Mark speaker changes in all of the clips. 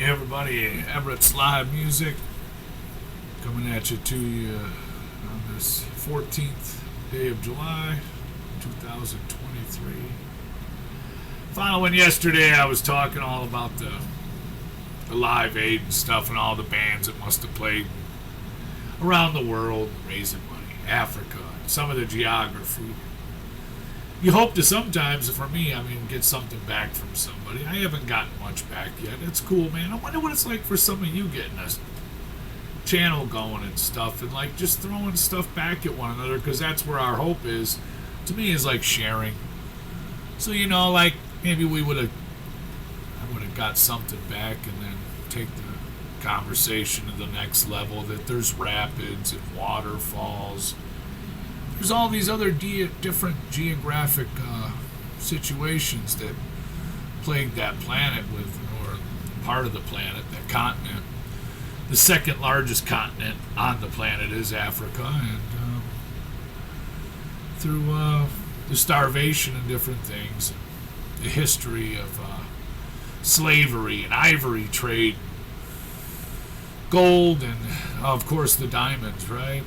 Speaker 1: Hey everybody, Everett's Live Music coming at you on this 14th day of July 2023. Following yesterday, I was talking all about the Live Aid and stuff and all the bands that must have played around the world raising money, Africa, and some of the geography. You hope to sometimes, for me, get something back from somebody. I haven't gotten much back yet. It's cool, man. I wonder what it's like for some of you getting a channel going and stuff, and like just throwing stuff back at one another, because that's where our hope is. To me, is like sharing. So like maybe I would have got something back, and then take the conversation to the next level. That there's rapids and waterfalls. There's all these other different geographic situations that plague that planet or part of the planet, that continent. The second largest continent on the planet is Africa, and through the starvation and different things, the history of slavery and ivory trade, gold, and of course the diamonds, right?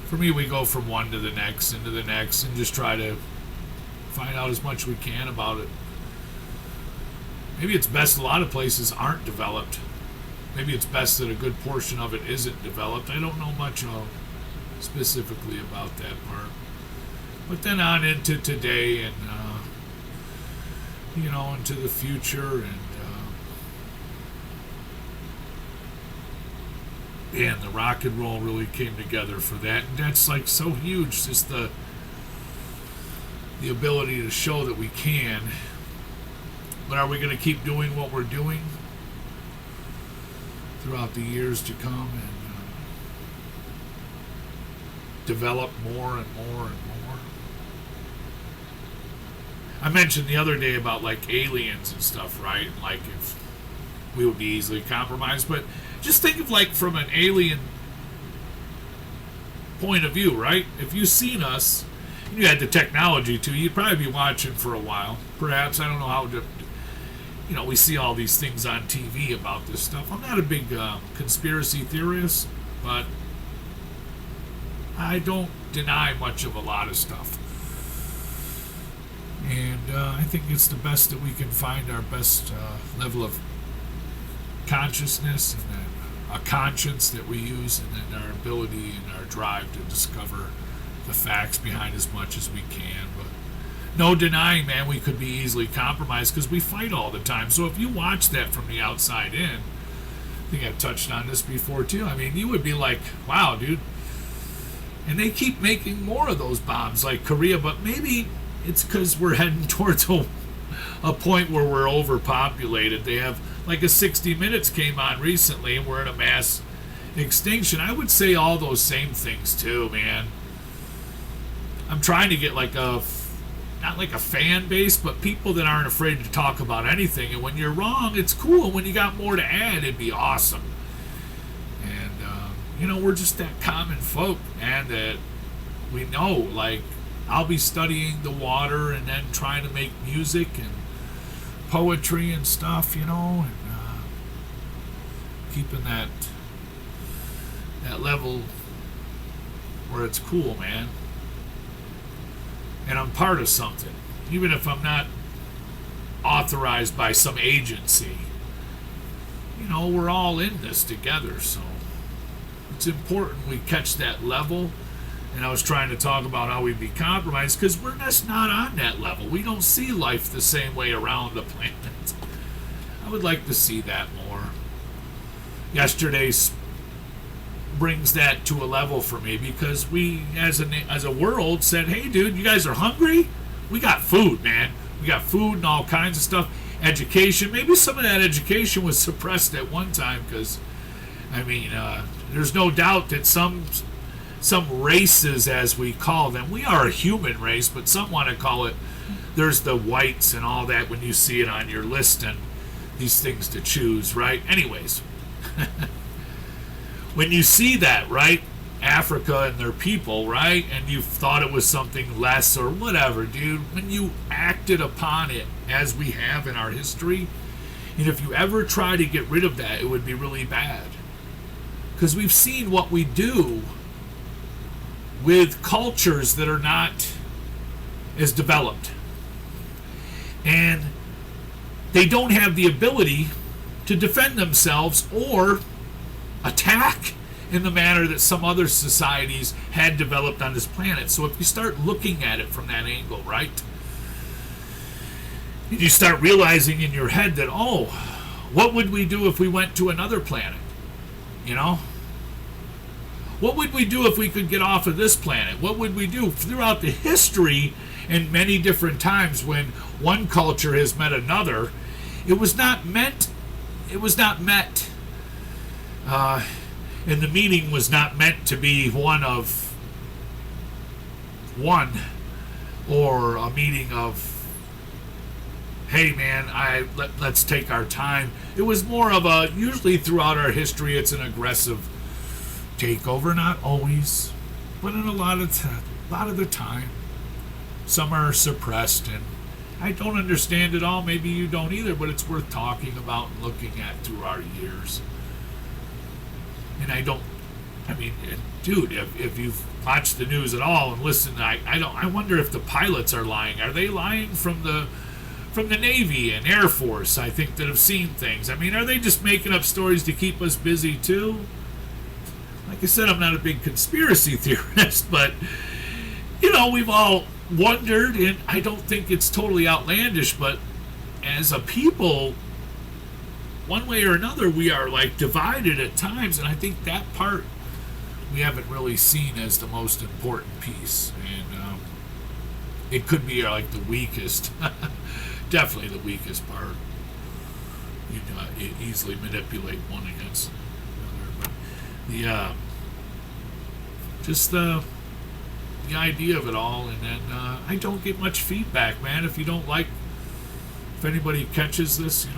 Speaker 1: For me, we go from one to the next, and just try to find out as much we can about it. Maybe it's best a lot of places aren't developed. Maybe it's best that a good portion of it isn't developed. I don't know much specifically about that part. But then on into today and, into the future, and the rock and roll really came together for that, and that's like so huge, just the ability to show that we can. But are we going to keep doing what we're doing throughout the years to come, and develop more and more and more? I mentioned the other day about like aliens and stuff, right? Like if we would be easily compromised, but just think of like from an alien point of view, right? If you've seen us, and you had the technology to, you'd probably be watching for a while. Perhaps, I don't know how to, we see all these things on TV about this stuff. I'm not a big conspiracy theorist, but I don't deny much of a lot of stuff. And I think it's the best that we can find our best level of consciousness, and then a conscience that we use, and then our ability and our drive to discover the facts behind as much as we can. But no denying, man, we could be easily compromised because we fight all the time. So if you watch that from the outside in, I think I've touched on this before too. You would be like, wow, dude. And they keep making more of those bombs like Korea, but maybe it's because we're heading towards a point where we're overpopulated. They have like a 60 Minutes came on recently, and we're in a mass extinction. I would say all those same things too, man. I'm trying to get like not like a fan base, but people that aren't afraid to talk about anything. And when you're wrong, it's cool. When you got more to add, it'd be awesome. And we're just that common folk, man, that we know. Like, I'll be studying the water and then trying to make music and poetry and stuff, and keeping that level where it's cool, man. And I'm part of something, even if I'm not authorized by some agency. We're all in this together, so it's important we catch that level. And I was trying to talk about how we'd be compromised because we're just not on that level. We don't see life the same way around the planet. I would like to see that more. Yesterday's brings that to a level for me because we, as a world, said, hey, dude, you guys are hungry? We got food, man. We got food and all kinds of stuff. Education. Maybe some of that education was suppressed at one time because, there's no doubt that some races, as we call them, we are a human race, but some want to call it, there's the whites and all that when you see it on your list and these things to choose, right? Anyways, when you see that, right, Africa and their people, right, and you thought it was something less or whatever, dude, when you acted upon it as we have in our history, And if you ever try to get rid of that, it would be really bad. Because we've seen what we do with cultures that are not as developed. And they don't have the ability to defend themselves or attack in the manner that some other societies had developed on this planet. So if you start looking at it from that angle, right? And you start realizing in your head that, oh, what would we do if we went to another planet? You know? What would we do if we could get off of this planet? What would we do throughout the history and many different times when one culture has met another? It was not met, and the meeting was not meant to be one or a meeting of, hey man, let's take our time. It was more of a, usually throughout our history, it's an aggressive takeover. Not always, but in a lot of the time, some are suppressed, and I don't understand it all. Maybe you don't either, but it's worth talking about and looking at through our years. And dude, if you've watched the news at all and listened, I wonder if the pilots are lying. Are they lying from the Navy and Air Force, I think, that have seen things? I mean, are they just making up stories to keep us busy too? Like I said, I'm not a big conspiracy theorist, but, we've all wondered, and I don't think it's totally outlandish, but as a people, one way or another, we are like divided at times, and I think that part we haven't really seen as the most important piece, and it could be like the weakest, definitely the weakest part. You easily manipulate one against another, but just the idea of it all, and then I don't get much feedback, man. If anybody catches this, and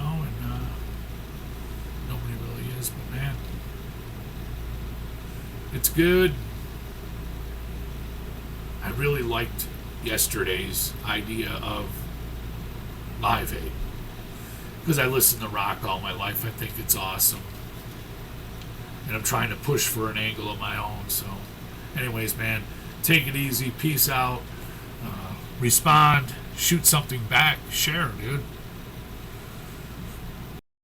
Speaker 1: nobody really is, but man, it's good. I really liked yesterday's idea of Live Aid, because I listened to rock all my life. I think it's awesome, and I'm trying to push for an angle of my own. So anyways, man, take it easy. Peace out. Respond. Shoot something back. Share, dude.